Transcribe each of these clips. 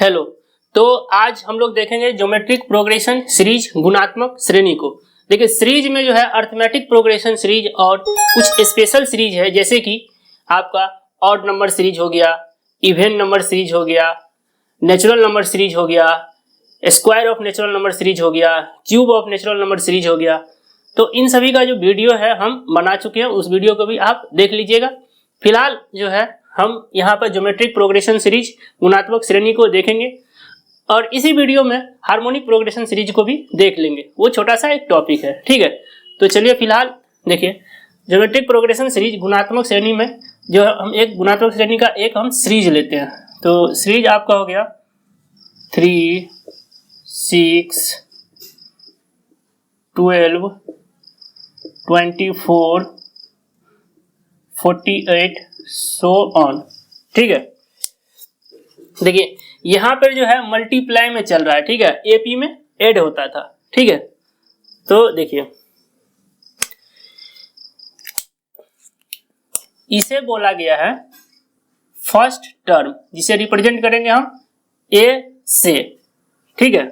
Hello. तो आज हम लोग देखेंगे ज्योमेट्रिक प्रोग्रेशन सीरीज गुणात्मक श्रेणी को। देखिए सीरीज में जो है अर्थमेटिक प्रोग्रेशन सीरीज और कुछ स्पेशल सीरीज है, जैसे कि आपका ऑड नंबर सीरीज हो गया, इवन नंबर सीरीज हो गया, नेचुरल नंबर सीरीज हो गया, square of natural number series हो गया, cube of natural number series हो गया। तो इन सभी का जो वीडियो है हम बना चुके हैं, उस वीडियो को भी आप देख लीजिएगा। फिलहाल जो है हम यहाँ पर ज्योमेट्रिक प्रोग्रेशन सीरीज गुणात्मक श्रेणी को देखेंगे और इसी वीडियो में हार्मोनिक प्रोग्रेशन सीरीज को भी देख लेंगे। वो छोटा सा एक टॉपिक है, ठीक है। तो चलिए फिलहाल देखिए ज्योमेट्रिक प्रोग्रेशन सीरीज गुणात्मक श्रेणी में जो हम एक गुणात्मक श्रेणी का एक हम सीरीज लेते हैं। तो सीरीज आपका हो गया 3, 6, 12, 24, 48 सो ऑन, ठीक है। देखिए यहां पर जो है मल्टीप्लाई में चल रहा है, ठीक है, एपी में ऐड होता था, ठीक है। तो देखिए इसे बोला गया है फर्स्ट टर्म, जिसे रिप्रेजेंट करेंगे हम ए से, ठीक है।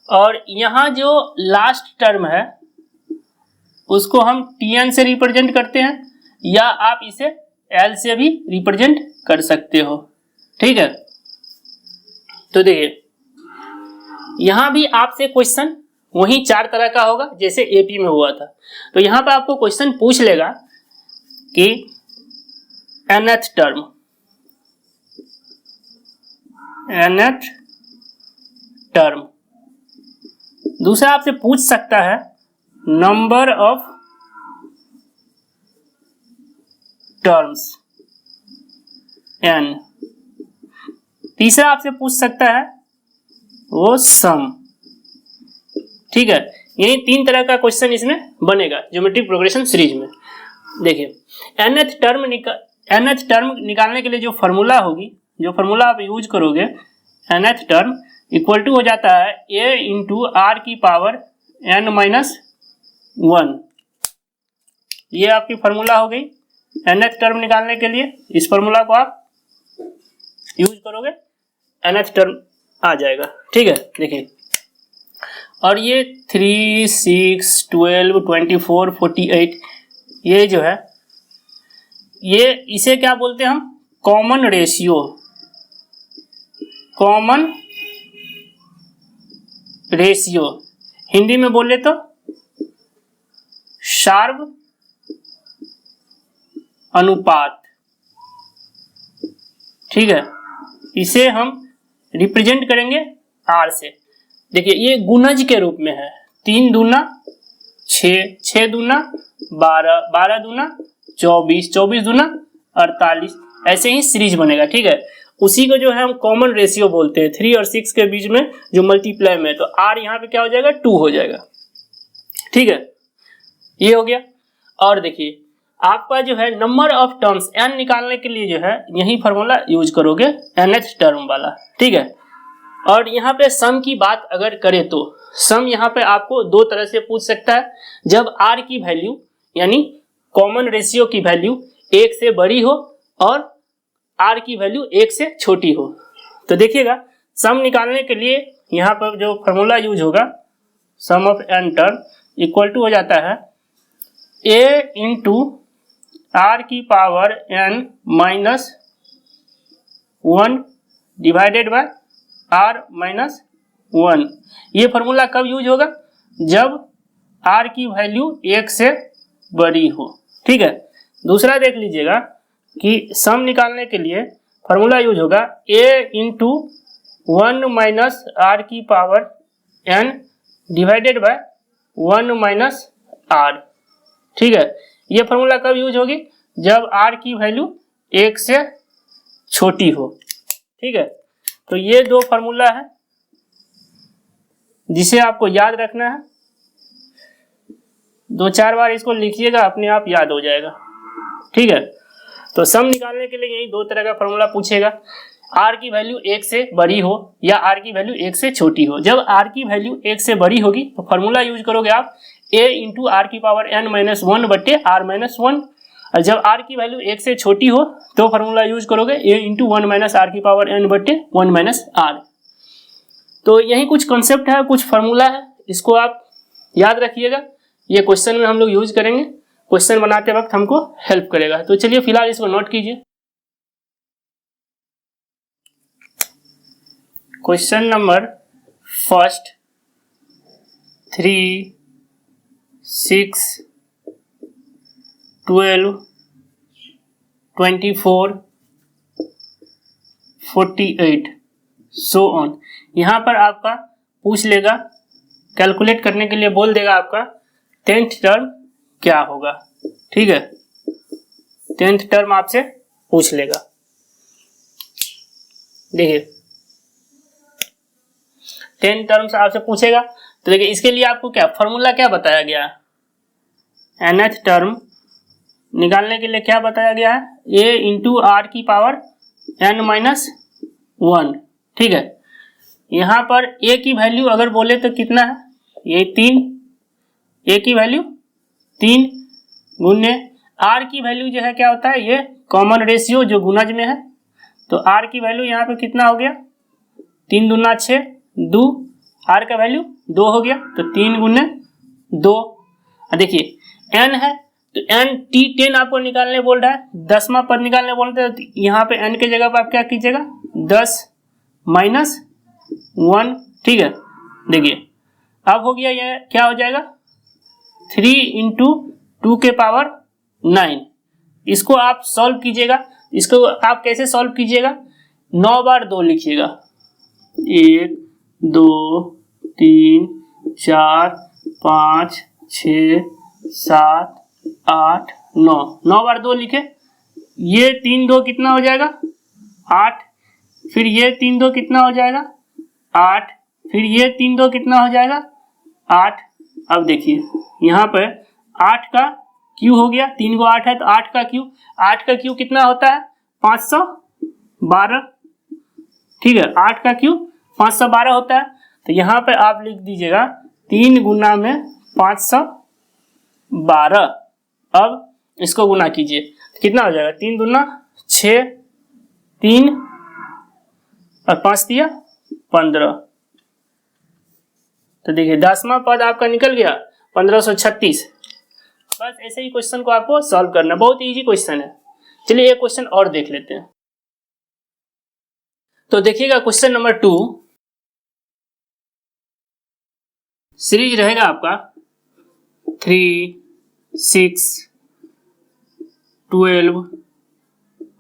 और यहां जो लास्ट टर्म है उसको हम टीएन से रिप्रेजेंट करते हैं, या आप इसे एल से भी रिप्रेजेंट कर सकते हो, ठीक है। तो देखिए यहां भी आपसे क्वेश्चन वही 4 तरह का होगा जैसे एपी में हुआ था। तो यहां पे आपको क्वेश्चन पूछ लेगा कि nth टर्म, दूसरा आपसे पूछ सकता है नंबर ऑफ टर्म्स n, तीसरा आपसे पूछ सकता है वो सम, ठीक है। यही 3 तरह का क्वेश्चन इसमें बनेगा ज्योमेट्रिक प्रोग्रेशन सीरीज में। देखिए nth टर्म निकालने के लिए जो फॉर्मूला होगी, जो फॉर्मूला आप यूज करोगे, nth टर्म इक्वल टू हो जाता है a इंटू आर की पावर n-1। ये आपकी फॉर्मूला हो गई nth टर्म निकालने के लिए। इस फॉर्मूला को आप यूज करोगे nth टर्म आ जाएगा, ठीक है। देखिए और ये 3, 6, 12, 24, 48 ये जो है ये इसे क्या बोलते हैं हम, कॉमन रेशियो, हिंदी में बोले तो सार्व अनुपात, ठीक है। इसे हम रिप्रेजेंट करेंगे आर से। देखिए ये गुणज के रूप में है, 3 दूना 6, 6 दूना 12, 12 दूना 24, 24 दूना 48, ऐसे ही सीरीज बनेगा, ठीक है। उसी को जो है हम कॉमन रेशियो बोलते हैं, 3 और 6 के बीच में जो मल्टीप्लाई में, तो आर यहाँ पे क्या हो जाएगा, 2 हो जाएगा, ठीक है। ये हो गया। और देखिए आपका जो है नंबर ऑफ टर्म्स n निकालने के लिए जो है यही फॉर्मूला यूज करोगे nth टर्म वाला, ठीक है। और यहाँ पे सम की बात अगर करें तो सम यहाँ पे आपको 2 तरह से पूछ सकता है, जब r की वैल्यू यानी कॉमन रेशियो की वैल्यू 1 से बड़ी हो और r की वैल्यू 1 से छोटी हो। तो देखिएगा सम निकालने के लिए यहाँ पर जो फॉर्मूला यूज होगा, sum of n term equal to हो जाता है a इंटू आर की power n-1 divided by r-1। ये फॉर्मूला कब यूज होगा, जब r की वैल्यू 1 से बड़ी हो, ठीक है। दूसरा देख लीजिएगा कि सम निकालने के लिए फॉर्मूला यूज होगा a इंटू 1 माइनस आर की power n divided by 1 minus r, ठीक है। ये फॉर्मूला कब यूज होगी, जब r की वैल्यू 1 से छोटी हो, ठीक है। तो ये 2 फॉर्मूला है जिसे आपको याद रखना है। 2-4 बार इसको लिखिएगा, अपने आप याद हो जाएगा, ठीक है। तो सम निकालने के लिए यही 2 तरह का फॉर्मूला पूछेगा, r की वैल्यू 1 से बड़ी हो या r की वैल्यू 1 से छोटी हो। जब r की वैल्यू 1 से बड़ी होगी तो फॉर्मूला यूज करोगे आप a इंटू आर की पावर n-1 बटे r-1। और जब r की वैल्यू 1 से छोटी हो तो फॉर्मूला यूज करोगे a इंटू 1 माइनस आर की पावर n बटे 1 माइनस आर। तो यही कुछ कॉन्सेप्ट है, कुछ फॉर्मूला है, इसको आप याद रखिएगा, ये क्वेश्चन में हम लोग यूज करेंगे, क्वेश्चन बनाते वक्त हमको हेल्प करेगा। तो चलिए फिलहाल इसको नोट कीजिए। Question number first 3, 6, 12, 24, 48 so on. यहाँ पर आपका पूछ लेगा, कैलकुलेट करने के लिए बोल देगा आपका 10th टर्म क्या होगा। ठीक है, 10th टर्म आपसे पूछ लेगा। देखिए 10th टर्म से आपसे पूछेगा, तो देखिए इसके लिए आपको क्या फॉर्मूला क्या बताया गया है, nth टर्म निकालने के लिए क्या बताया गया है, a इंटू आर की पावर n माइनस 1। ठीक है, यहाँ पर a की वैल्यू अगर बोले तो कितना है, ये 3, a की वैल्यू 3 गुने r की वैल्यू जो है क्या होता है, ये कॉमन रेशियो जो गुणज में है, तो r की वैल्यू यहाँ पे कितना हो गया, 3 दूना 6, 2, r का वैल्यू 2 हो गया, तो 3 गुने 2। देखिए n है तो n t10 आपको निकालने बोल रहा है, 10वां पद निकालने बोल रहे हैं, तो यहाँ पे n के जगह पर आप क्या कीजिएगा, 10 माइनस 1। ठीक है, देखिए अब हो गया, ये क्या हो जाएगा 3 इंटू 2 के पावर 9। इसको आप सॉल्व कीजिएगा, इसको आप कैसे सॉल्व कीजिएगा, 9 बार 2 लिखिएगा, 1 2 3 4 5 6 7 8 9, 9 बार 2 लिखे, ये 3 2 कितना हो जाएगा 8, फिर ये 3 2 कितना हो जाएगा 8, फिर ये 3 2 कितना हो जाएगा 8। अब देखिए यहाँ पर 8 का क्यू हो गया, 3 को 8 है तो 8 का क्यू, 8 का क्यू कितना होता है 512। ठीक है, 8 का क्यू 512 होता है, तो यहाँ पे आप लिख दीजिएगा 3 गुना में 512। अब इसको गुना कीजिए, कितना हो जाएगा, 3 दूना 6, 3 और 5 दिया 15। तो देखिए 10वां पद आपका निकल गया 1536। बस ऐसे ही क्वेश्चन को आपको सॉल्व करना, बहुत इजी क्वेश्चन है। चलिए एक क्वेश्चन और देख लेते हैं। तो देखिएगा क्वेश्चन नंबर 2, सीरीज रहेगा आपका 3, 6, 12,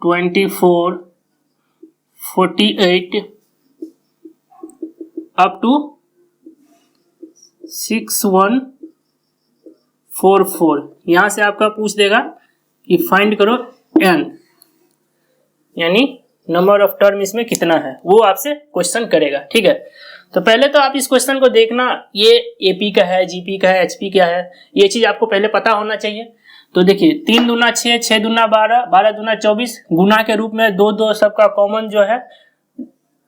24, 48 अप टू 6144। यहां से आपका पूछ देगा कि फाइंड करो n, यानी नंबर ऑफ टर्म इसमें कितना है, वो आपसे क्वेश्चन करेगा। ठीक है, तो पहले तो आप इस क्वेश्चन को देखना, ये एपी का है, जीपी का है, एचपी का है, ये चीज आपको पहले पता होना चाहिए। तो देखिए 3 दूना 6, 6 दूना 12, 12 दूना 24, गुना के रूप में 2 2 सबका कॉमन जो है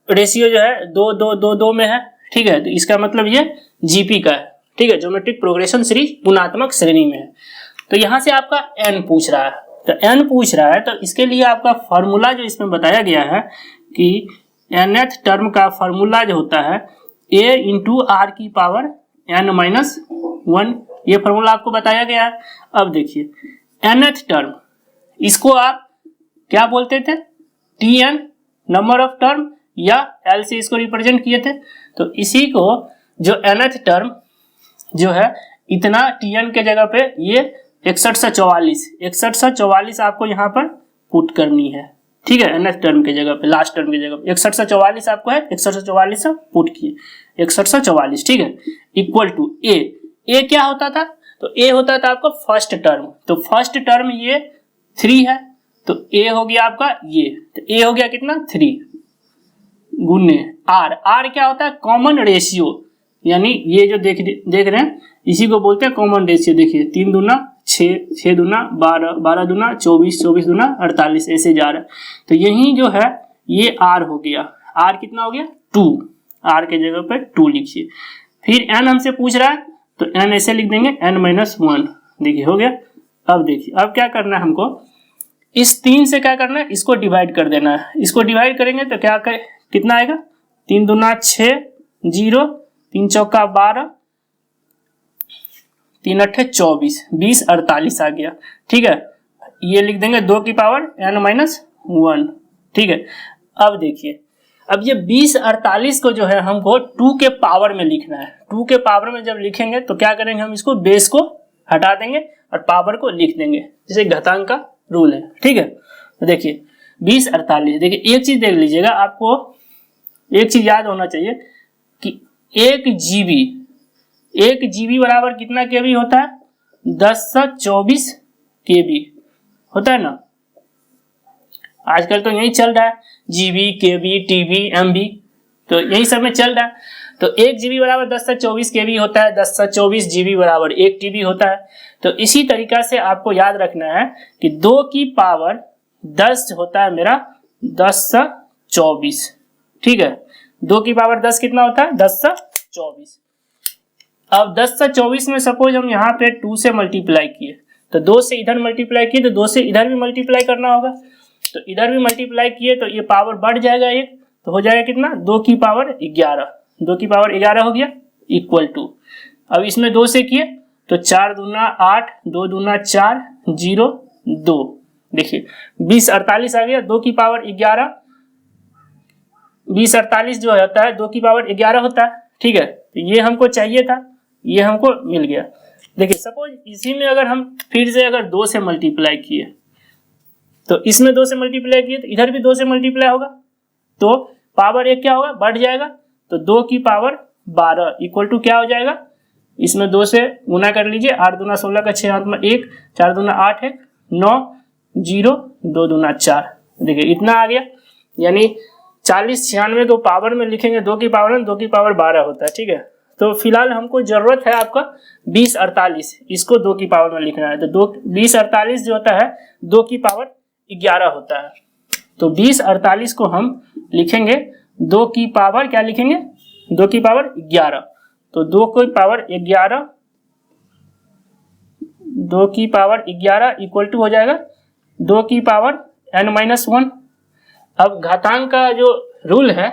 रेशियो जो है 2 2 2 2 में है। ठीक है, तो इसका मतलब ये जीपी का है। ठीक है, ज्योमेट्रिक प्रोग्रेशन सीरीज गुणात्मक श्रेणी में है। तो यहाँ से आपका n पूछ रहा है, तो n पूछ रहा है, तो इसके लिए आपका फॉर्मूला जो इसमें बताया गया है कि nth टर्म का फॉर्मूला जो होता है a इंटू आर की पावर n माइनस 1, ये फॉर्मूला आपको बताया गया है। अब देखिए nth टर्म, इसको आप क्या बोलते थे, tn नंबर ऑफ टर्म, या l से इसको रिप्रेजेंट किए थे। तो इसी को जो nth टर्म जो है इतना tn के जगह पे ये 61 से 44 आपको यहाँ पर पुट करनी है। ठीक है, nth टर्म के जगह पे, लास्ट टर्म की जगह पे 61 से 44 आपको है, 61 से 44 से पुट किए 61 से 44। ठीक है, इक्वल टू a क्या होता था, तो a होता था आपका फर्स्ट टर्म, तो फर्स्ट टर्म ये 3 है, तो a हो गया आपका ये, तो a हो गया कितना 3 गुने r क्या होता है कॉमन रेशियो, यानी ये जो देख रहे हैं इसी को बोलते हैं कॉमन रेशियो। देखिए 3 दूना 6, 6 दूना 12, 12 दूना 24, 24 दूना 48, ऐसे जा रहा है। तो यही जो है ये r हो गया, r कितना हो गया 2, r के जगह पे 2 लिखिए। फिर n हमसे पूछ रहा है, तो n ऐसे लिख देंगे n माइनस 1, देखिए हो गया। अब देखिए, अब क्या करना है हमको, इस 3 से क्या करना है, इसको डिवाइड कर देना है। इसको डिवाइड करेंगे तो क्या कितना आएगा, 3 दूना 6, 0, 3 चौका 12, 3 अट्ठे 24, 20 48 आ गया। ठीक है, ये लिख देंगे 2 की पावर n-1। ठीक है, अब देखिए, अब ये 20 48 को जो है हमको 2 के पावर में लिखना है। 2 के पावर में जब लिखेंगे तो क्या करेंगे, हम इसको बेस को हटा देंगे और पावर को लिख देंगे, जैसे घातांक का रूल है। ठीक है, तो देखिए 20 48, देखिए एक चीज देख लीजिएगा, आपको एक चीज याद होना चाहिए कि 1 GB बराबर कितना केबी होता है, 1024 केबी होता है ना। आजकल तो यही चल रहा है, जीबी, केबी, टीबी, एमबी, तो यही सब में चल रहा है। तो 1 GB बराबर 1024 केबी होता है, 1024 GB बराबर 1 TB होता है। तो इसी तरीका से आपको याद रखना है कि 2 की पावर 10 होता है मेरा 1024। ठीक है, 2 की पावर 10 कितना होता है, 1024। अब 1024 में सपोज हम यहाँ पे 2 से मल्टीप्लाई किए, तो 2 से इधर मल्टीप्लाई किए तो 2 से इधर भी मल्टीप्लाई करना होगा। तो इधर भी मल्टीप्लाई किए तो ये पावर बढ़ जाएगा 1, तो हो जाएगा कितना, 2 की पावर 11। 2 की पावर 11 हो गया, इक्वल टू, अब इसमें 2 से किए तो 4 दूना 8, 2 दूना 4, 0 2, देखिए 20 48 आ गया, 2 की पावर 11। 20 48 जो होता है 2 की पावर 11 होता है। ठीक है, तो ये हमको चाहिए था, ये हमको मिल गया। देखिए सपोज इसी में अगर हम फिर से अगर 2 से मल्टीप्लाई किए, तो इसमें 2 से मल्टीप्लाई किए तो इधर भी 2 से मल्टीप्लाई होगा, तो पावर 1 क्या होगा, बढ़ जाएगा। तो 2 की पावर 12 इक्वल टू क्या हो जाएगा, इसमें 2 से गुना कर लीजिए, 8 दूना 16 का 6 हाथ में 1, 4 दूना 8 है 9, 0 2 दूना 4, देखिए इतना आ गया। यानी 40 96 को पावर में लिखेंगे 2 की पावर में, 2 की पावर 12 होता है। ठीक है, तो फिलहाल हमको जरूरत है आपका 20 48, इसको 2 की पावर में लिखना है। तो 20 48 जो होता है 2 की पावर 11 होता है। तो 20 48 को हम लिखेंगे 2 की पावर, क्या लिखेंगे, 2 की पावर 11। तो 2 की पावर 11, 2 की पावर 11 इक्वल टू हो जाएगा 2 की पावर n-1। अब घातांक का जो रूल है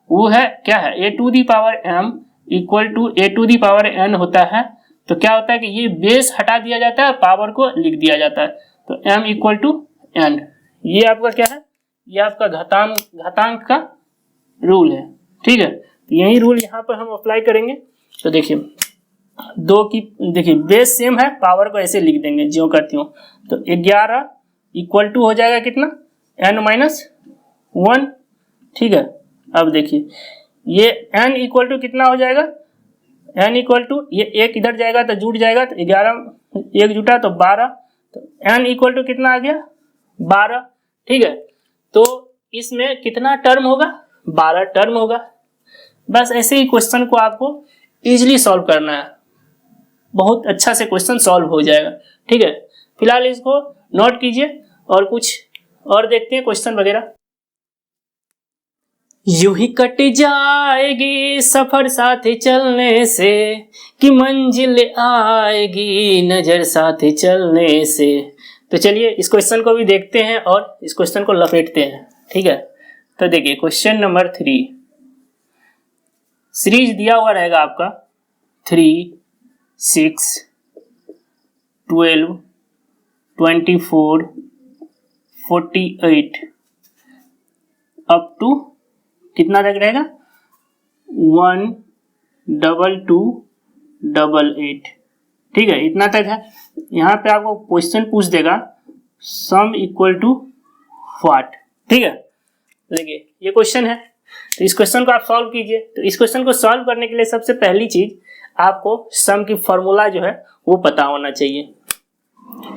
वो है क्या है, a to the power m equal to a to the power n होता है। तो क्या होता है कि ये बेस हटा दिया जाता है, पावर को लिख दिया जाता है। तो m इक्वल टू n, ये आपका क्या है, ये आपका घातांक का रूल है। ठीक है, तो यही रूल यहाँ पर हम अप्लाई करेंगे। तो देखिए 2 की, देखिए बेस सेम है, पावर को ऐसे लिख देंगे ज्यों करती हूँ। तो 11 इक्वल टू हो जाएगा कितना, n-1। ठीक है, अब देखिए ये n इक्वल टू कितना हो जाएगा, n इक्वल टू, ये एक इधर जाएगा तो जुड़ जाएगा, तो 11 एक जुटा तो 12, तो n इक्वल टू कितना आ गया, 12। ठीक है, तो इसमें कितना टर्म होगा, 12 टर्म होगा। बस ऐसे ही क्वेश्चन को आपको इजीली सॉल्व करना है, बहुत अच्छा से क्वेश्चन सॉल्व हो जाएगा। ठीक है, फिलहाल इसको नोट कीजिए और कुछ और देखते हैं क्वेश्चन वगैरह। यूं ही कट जाएगी सफर साथ चलने से, कि मंजिल आएगी नजर साथ चलने से। तो चलिए इस क्वेश्चन को भी देखते हैं और इस क्वेश्चन को लपेटते हैं। ठीक है, तो देखिए क्वेश्चन नंबर 3, सीरीज दिया हुआ रहेगा आपका 3, 6, 12, 24, 48 अप टू कितना तक रहेगा, 1, 2, 2, 8 8। ठीक है, इतना तक है। यहाँ पे आपको क्वेश्चन पूछ देगा सम इक्वल टू व्हाट। ठीक है, देखिए ये क्वेश्चन है, तो इस क्वेश्चन को आप सॉल्व कीजिए। तो इस क्वेश्चन को सॉल्व करने के लिए सबसे पहली चीज आपको सम की फॉर्मूला जो है वो पता होना चाहिए।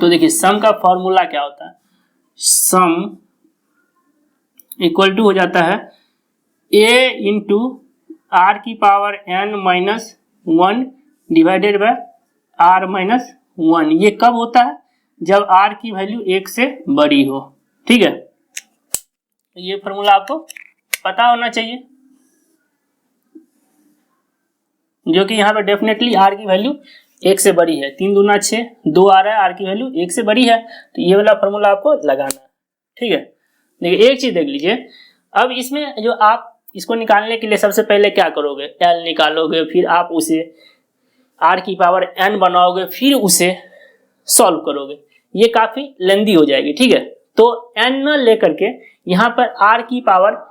तो देखिए सम का फॉर्मूला क्या होता है, सम इक्वल टू हो जाता है a इंटू आर की power n-1 divided by r-1। ये कब होता है, जब r की वैल्यू 1 से बड़ी हो। ठीक है, ये फॉर्मूला आपको पता होना चाहिए, जो कि यहाँ पे डेफिनेटली r की वैल्यू एक से बड़ी है, 3 दूना 6, 2 आ रहा है, आर की वैल्यू 1 से बड़ी है, तो ये वाला फॉर्मूला आपको लगाना है। ठीक है, देखिए एक चीज देख लीजिए, अब इसमें जो आप इसको निकालने के लिए सबसे पहले क्या करोगे, एल निकालोगे, फिर आप उसे आर की पावर एन बनाओगे, फिर उसे सॉल्व करोगे, ये काफी लेंदी हो जाएगी। ठीक है, तो एन लेकर के यहाँ पर आर की पावर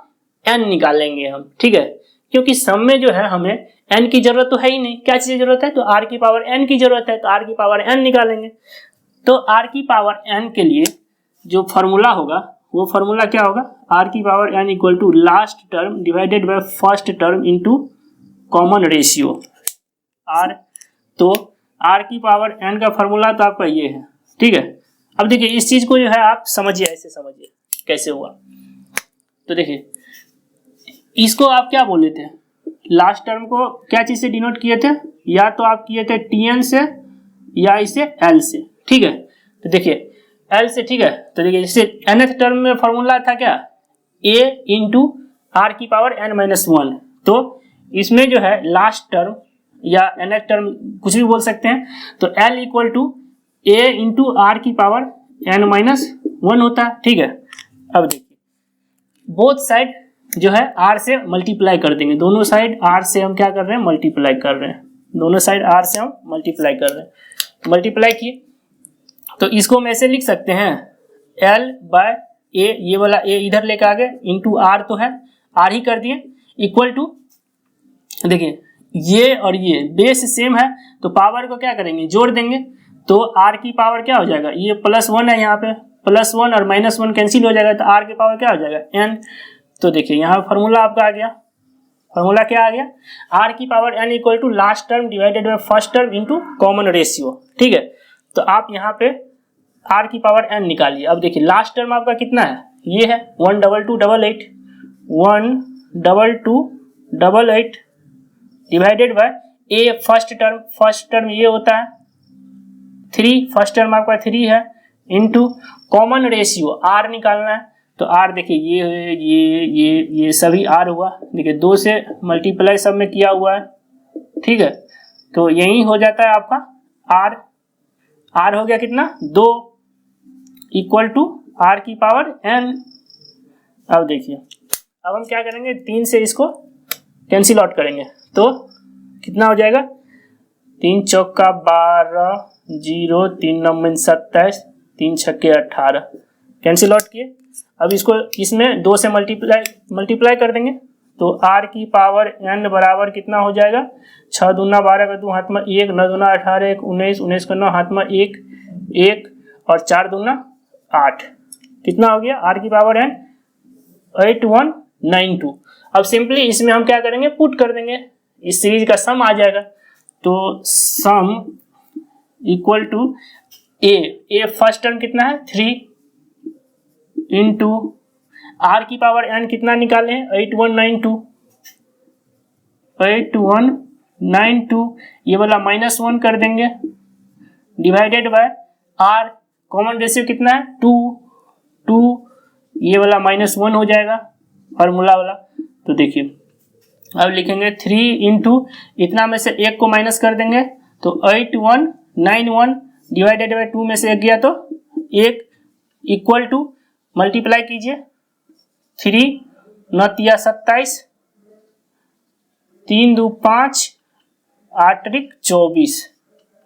एन निकालेंगे हम। ठीक है, क्योंकि सम में जो है हमें एन की जरूरत तो है ही नहीं, क्या चीज की जरूरत है, तो आर की पावर एन की जरूरत है, तो आर की पावर एन निकालेंगे। तो आर की पावर एन के लिए जो फॉर्मूला होगा वो फॉर्मूला क्या होगा, आर की power n equal to last term divided by first term into common ratio r. तो आर की पावर एन का फॉर्मूला तो आपका ये है। ठीक है, अब देखिए इस चीज को जो है आप समझिए, ऐसे समझिए कैसे हुआ। तो देखिए इसको आप क्या बोले थे, लास्ट टर्म को क्या चीज से डिनोट किए थे, या तो आप किए थे टीएन से या इसे एल से। ठीक है, तो देखिए एल से। ठीक है, तो देखिए जैसे nth टर्म में फॉर्मूला था क्या, a इंटू आर की पावर n माइनस 1, तो इसमें जो है लास्ट टर्म या nth टर्म कुछ भी बोल सकते हैं, तो l equal to a into are की पावर n माइनस 1 होता है। ठीक है, अब देखिए बोथ साइड जो है r से मल्टीप्लाई कर देंगे, दोनों साइड r से हम क्या कर रहे हैं, मल्टीप्लाई कर रहे हैं, दोनों साइड r से हम मल्टीप्लाई कर रहे हैं। मल्टीप्लाई किए तो इसको हम ऐसे लिख सकते हैं, l बाय a, ये वाला a इधर लेके आ गए, इंटू आर तो है, r ही कर दिए, इक्वल टू देखिए ये और ये बेस सेम है, तो पावर को क्या करेंगे, जोड़ देंगे, तो r की पावर क्या हो जाएगा, ये +1 है, यहाँ पे +1 और -1 कैंसिल हो जाएगा, तो r की पावर क्या हो जाएगा n। तो देखिए यहाँ फॉर्मूला आपका आ गया, फॉर्मूला क्या आ गया, r की power n equal to last term divided by first term into common ratio. ठीक है, तो आप यहाँ पे r की पावर n निकालिए। अब देखिए लास्ट टर्म आपका कितना है, ये है 12288, 12288 divided by a first term ये होता है 3, फर्स्ट टर्म आपका 3 है, इनटू कॉमन रेशियो r निकालना है, तो r देखिए ये सभी r हुआ, देखिए 2 से मल्टीप्लाई सब में किया हुआ है। ठीक है, तो यही हो जाता है आपका r हो गया कितना 2 इक्वल टू r की पावर n। अब देखिए अब हम क्या करेंगे, 3 से इसको कैंसिल आउट करेंगे, तो कितना हो जाएगा, 3 चौका 12, 0 3 9 27, 3 छक्के 18, कैंसिल आउट किए। अब इसको इसमें 2 से मल्टीप्लाई कर देंगे, तो r की पावर n बराबर कितना हो जाएगा, 6 दूना 12 का 2 हाथ में 1, 9 दूना 18, 1 19, 19 का 9 हाथ में 1 1 और 4 दूना 8, कितना हो गया, r की पावर n 8192। अब सिंपली इसमें हम क्या करेंगे, पुट कर देंगे, इस सीरीज का सम आ जाएगा, तो sum equal to a first term कितना है 3 इंटू r की पावर n कितना निकाले हैं 8192, ये वाला -1 कर देंगे, divided by r, common ratio कितना है 2, ये वाला -1 हो जाएगा फॉर्मूला वाला। तो देखिए अब लिखेंगे 3 इंटू इतना में से 1 को माइनस कर देंगे, तो 8191 डिवाइडेड बाय 2 में से 1 गया तो 1 इक्वल टू मल्टीप्लाई कीजिए, 3 9 तिया 27, 3 2 5, 8 24।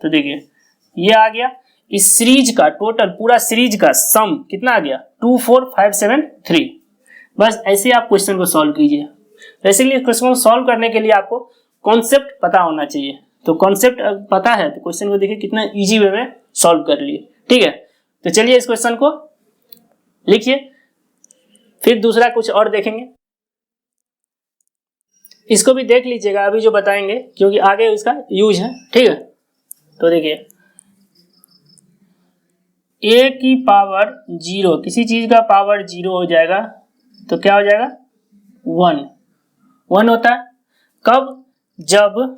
तो देखिए ये आ गया, इस सीरीज का टोटल पूरा सीरीज का सम कितना आ गया 24573। बस ऐसे आप क्वेश्चन को सॉल्व कीजिए। बेसिकली क्वेश्चन को सॉल्व करने के लिए आपको कॉन्सेप्ट पता होना चाहिए, तो कॉन्सेप्ट पता है तो क्वेश्चन को देखिए कितना इजी वे में सॉल्व कर लिए। ठीक है, तो चलिए इस क्वेश्चन को लिखिए, फिर दूसरा कुछ और देखेंगे, इसको भी देख लीजिएगा अभी जो बताएंगे, क्योंकि आगे इसका यूज है। ठीक है, तो देखिए a की पावर 0, किसी चीज का पावर 0 हो जाएगा तो क्या हो जाएगा 1 होता है, कब, जब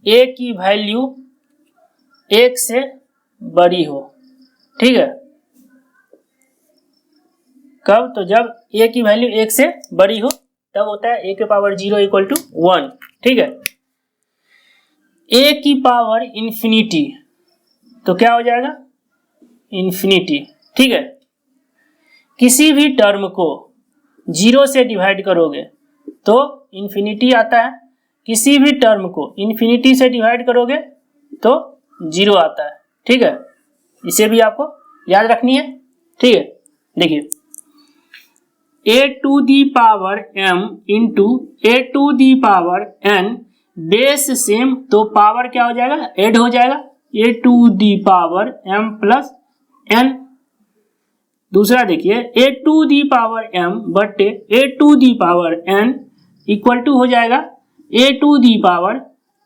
a की वैल्यू 1 से बड़ी हो। ठीक है, कब, तो जब a की वैल्यू 1 से बड़ी हो तब होता है a के पावर 0 इक्वल टू 1। ठीक है, ए की पावर इंफिनिटी, तो क्या हो जाएगा इंफिनिटी। ठीक है, किसी भी टर्म को 0 से डिवाइड करोगे तो इंफिनिटी आता है, किसी भी टर्म को इंफिनिटी से डिवाइड करोगे तो 0 आता है। ठीक है, इसे भी आपको याद रखनी है। ठीक है, देखिए a to the power m into a to the power n base same, तो पावर क्या हो जाएगा ऐड हो जाएगा, a to the power m plus n। दूसरा देखिए a to the power m बटे a to the power n equal to हो जाएगा a to the power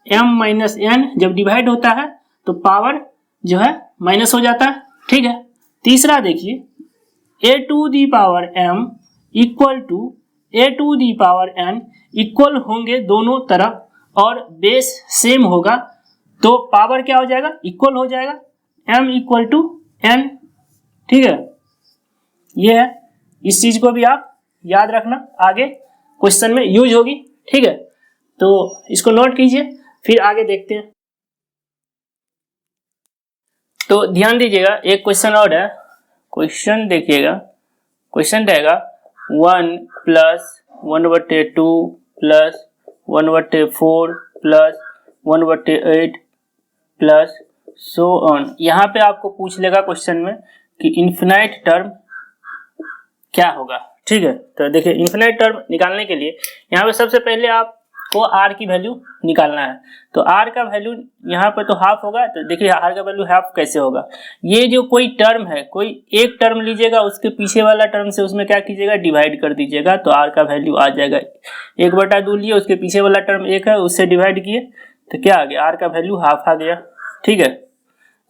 m minus n, जब डिवाइड होता है तो पावर जो है माइनस हो जाता है। ठीक है, तीसरा देखिए a to the power m equal to a to the power n equal होंगे दोनों तरफ और बेस सेम होगा तो पावर क्या हो जाएगा इक्वल हो जाएगा, m इक्वल टू n। ठीक है, ये है, इस चीज को भी आप याद रखना, आगे क्वेश्चन में यूज होगी। ठीक है, तो इसको नोट कीजिए, फिर आगे देखते हैं। तो ध्यान दीजिएगा, एक क्वेश्चन और है, क्वेश्चन देखिएगा, क्वेश्चन रहेगा 1 plus 1/2 plus 1/4 plus 1/8 plus so on. यहाँ पे आपको पूछ लेगा क्वेश्चन में कि इन्फिनाइट टर्म क्या होगा। ठीक है, तो देखिए इन्फिनाइट टर्म निकालने के लिए यहाँ पे सबसे पहले आपको r की वैल्यू निकालना है। तो r का वैल्यू यहाँ पे तो हाफ होगा, तो देखिए r का वैल्यू हाफ कैसे होगा, ये जो कोई टर्म है, कोई एक टर्म लीजिएगा, उसके पीछे वाला टर्म से उसमें क्या कीजिएगा डिवाइड कर दीजिएगा, तो r का वैल्यू आ जाएगा 1/2 लिए, उसके पीछे वाला टर्म 1 है, उससे डिवाइड किए तो क्या आ गया, r का वैल्यू हाफ आ गया। ठीक है,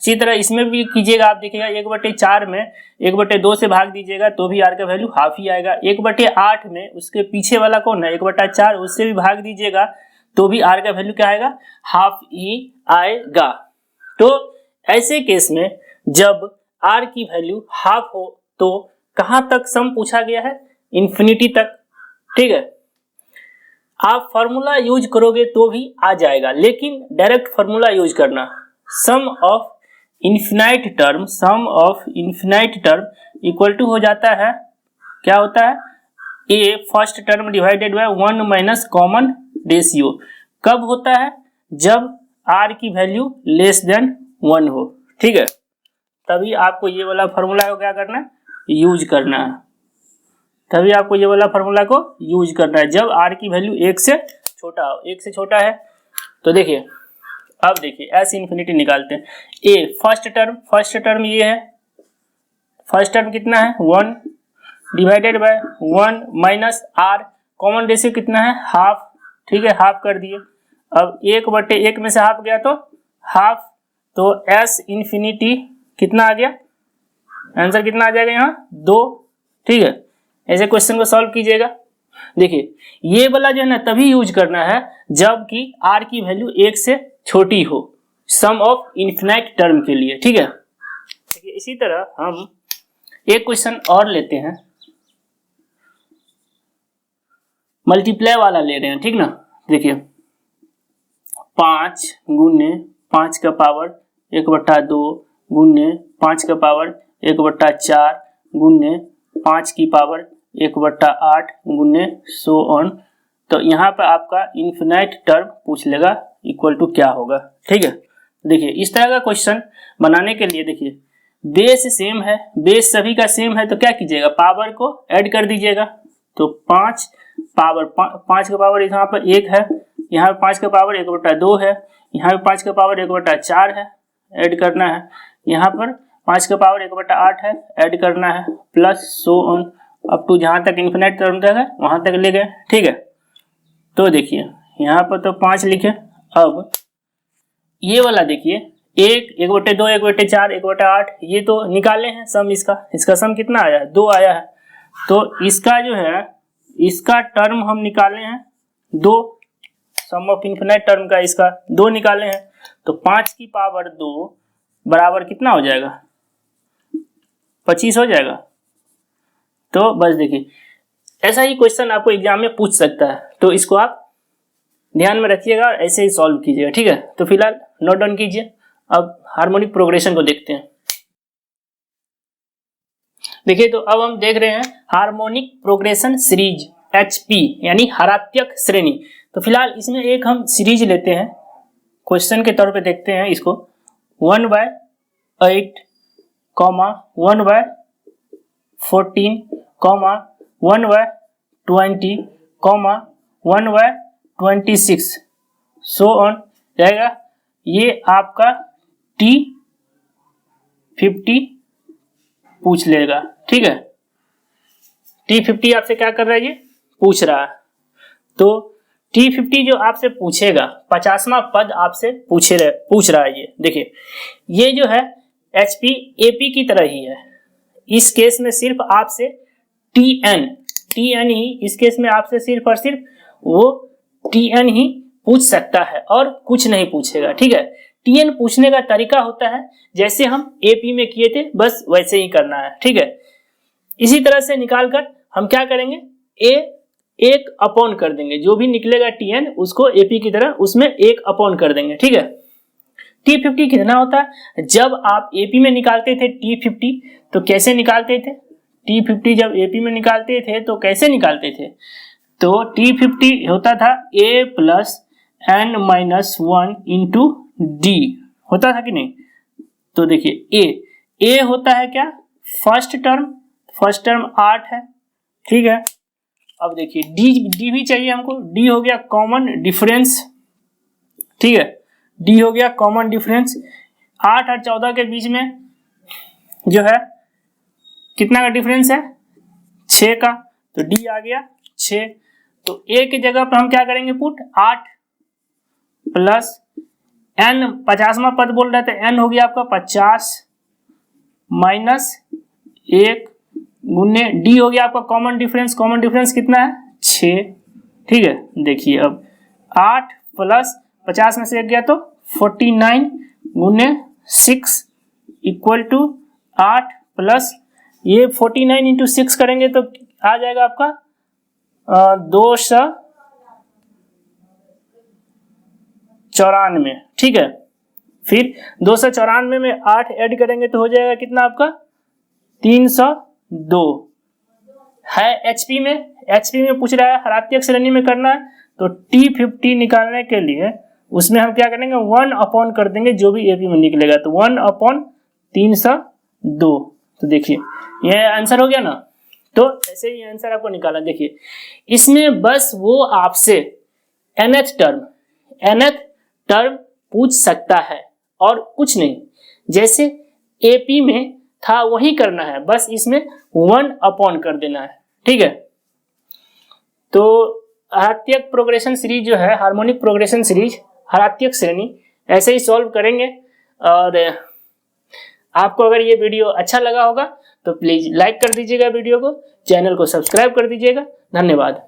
इसी तरह इसमें भी कीजिएगा, आप देखिएगा 1/4 में 1/2 से भाग दीजिएगा तो भी r का वैल्यू हाफ ही आएगा। 1/8 में उसके पीछे वाला कौन है 1/4, उससे भी भाग दीजिएगा तो भी r का वैल्यू क्या आएगा हाफ ही आएगा। तो ऐसे केस में जब r की वैल्यू हाफ हो तो कहां तक सम पूछा गया है, इंफिनिटी तक। ठीक है, आप फॉर्मूला यूज करोगे तो भी आ जाएगा, लेकिन डायरेक्ट फॉर्मूला यूज करना, sum of infinite term, sum of infinite term equal to हो जाता है, क्या होता है a first term divided by 1 minus common ratio. कब होता है, जब r की वैल्यू लेस देन 1 हो। ठीक है, तभी आपको ये वाला फॉर्मूला को क्या करना है यूज करना है, तभी आपको ये वाला फॉर्मूला को यूज करना है जब r की वैल्यू 1 से छोटा हो। 1 से छोटा है तो देखिए, अब देखिए ऐसे इन्फिनिटी निकालते हैं। a फर्स्ट टर्म ये है, फर्स्ट टर्म कितना है 1 divided by 1 minus r, common ratio कितना है हाफ। ठीक है, हाफ कर दिए, अब 1/1 में से हाफ गया तो हाफ, तो s इन्फिनिटी कितना आ गया, आंसर कितना आ जाएगा यहाँ 2। ठीक है, ऐसे क्वेश्चन को सॉल्व कीजिएगा। देखिए ये वाला जो है ना तभी यूज करना है जबकि r की वैल्यू 1 से छोटी हो, सम ऑफ इन्फिनाइट टर्म के लिए। ठीक है, देखिए इसी तरह हम एक क्वेश्चन और लेते हैं, मल्टीप्लाई वाला ले रहे हैं। ठीक ना, देखिए 5 गुने 5 का पावर 1/2 गुने 5 का पावर 1/4 गुने 5 की पावर 1/8 गुने सो ऑन। तो यहाँ पर आपका इन्फिनाइट टर्म पूछ लेगा इक्वल टू क्या होगा। ठीक है, देखिए इस तरह का क्वेश्चन बनाने के लिए देखिए बेस सेम है, बेस सभी का सेम है, तो क्या कीजिएगा पावर को ऐड कर दीजिएगा। तो 5 का पावर यहाँ पर 1 है, यहाँ पे 5 का पावर 1/2 है, यहाँ पे 5 का पावर 1/4 है, ऐड करना है, यहाँ पर 5 का पावर 1/8 है, ऐड करना है, plus so on up to जहाँ तक इन्फिनाइट टर्म तक है वहां तक ले गए। ठीक है, तो देखिए यहाँ पर तो 5 लिखे, अब ये वाला देखिए 1/2 1/4 1/8 ये तो निकाले हैं सम, इसका सम कितना आया है 2 आया है, तो इसका जो है इसका टर्म हम निकाले हैं 2, सम ऑफ इन्फिनाइट टर्म का इसका 2 निकाले हैं, तो 5 की पावर 2 बराबर कितना हो जाएगा 25 हो जाएगा। तो बस देखिए ऐसा ही क्वेश्चन आपको एग्जाम में पूछ सकता है, तो इसको आप ध्यान में रखिएगा और ऐसे ही सॉल्व कीजिएगा, ठीक है। तो फिलहाल नोट डाउन कीजिए। अब हार्मोनिक प्रोग्रेशन को देखते हैं। देखिए तो अब हम देख रहे हैं हार्मोनिक प्रोग्रेशन सीरीज HP यानी हरात्यक श्रेणी। तो फिलहाल इसमें एक हम सीरीज लेते हैं, क्वेश्चन के तौर पे देखते हैं इसको। 1/8, 1/14, 1/20, 1/26 सो ऑन रहेगा। ये आपका T50 पूछ लेगा, ठीक है। T50 आपसे क्या कर रहा है, ये पूछ रहा है। तो T50 जो आपसे पूछेगा, 50वां पद आपसे पूछ रहा है। ये देखिए, ये जो है HP AP की तरह ही है। इस केस में सिर्फ आपसे TN ही, इस केस में आपसे सिर्फ और सिर्फ वो TN ही पूछ सकता है और कुछ नहीं पूछेगा, ठीक है। TN पूछने का तरीका होता है जैसे हम AP में किए थे, बस वैसे ही करना है, ठीक है। इसी तरह से निकालकर हम क्या करेंगे, एक अपॉन कर देंगे। जो भी निकलेगा TN उसको AP की तरह उसमें एक अपॉन कर देंगे, ठीक है। T50 कितना होता है, जब आप AP में निकालते थे T50 तो कैसे निकालते थे, T50 जब AP में निकालते थे तो कैसे निकालते थे, तो T50 होता था A+n-1 इंटू D होता था कि नहीं। तो देखिए A होता है क्या, फर्स्ट टर्म 8 है, ठीक है। अब देखिए D भी चाहिए हमको। D हो गया कॉमन डिफरेंस, ठीक है। D हो गया कॉमन डिफरेंस। 8 और 14 के बीच में जो है कितना का डिफरेंस है, 6 का। तो D आ गया 6। तो A की जगह पर हम क्या करेंगे, पुट 8 प्लस n, 50वां पद बोल रहे थे, n हो गया आपका 50 माइनस 1 गुने D हो गया आपका कॉमन डिफरेंस कितना है, 6, ठीक है। देखिए अब 8 प्लस 50 में से 1 गया तो 49 गुने 6 इक्वल टू 8 प्लस ये 49 इंटू 6 करेंगे तो आ जाएगा आपका 294, ठीक है। फिर 294 में 8 ऐड करेंगे तो हो जाएगा कितना आपका 302 है। HP में पूछ रहा है हरात्यक श्रेणी में करना है। तो T50 निकालने के लिए उसमें हम क्या करेंगे, 1 अपॉन कर देंगे जो भी AP में निकलेगा, तो 1/302। तो देखिए ये आंसर हो गया ना। तो ऐसे ही आंसर आपको निकालना। देखिए इसमें बस वो आपसे nth टर्म पूछ सकता है और कुछ नहीं। जैसे AP में था वही करना है, बस इसमें 1 अपॉन कर देना है, ठीक है। तो हरात्यक प्रोग्रेशन सीरीज जो है, हार्मोनिक प्रोग्रेशन सीरीज हरात्यक श्रेणी, ऐसे ही सॉल्व करेंगे। और आपको अगर ये वीडियो अच्छा लगा होगा तो प्लीज लाइक कर दीजिएगा वीडियो को, चैनल को सब्सक्राइब कर दीजिएगा। धन्यवाद।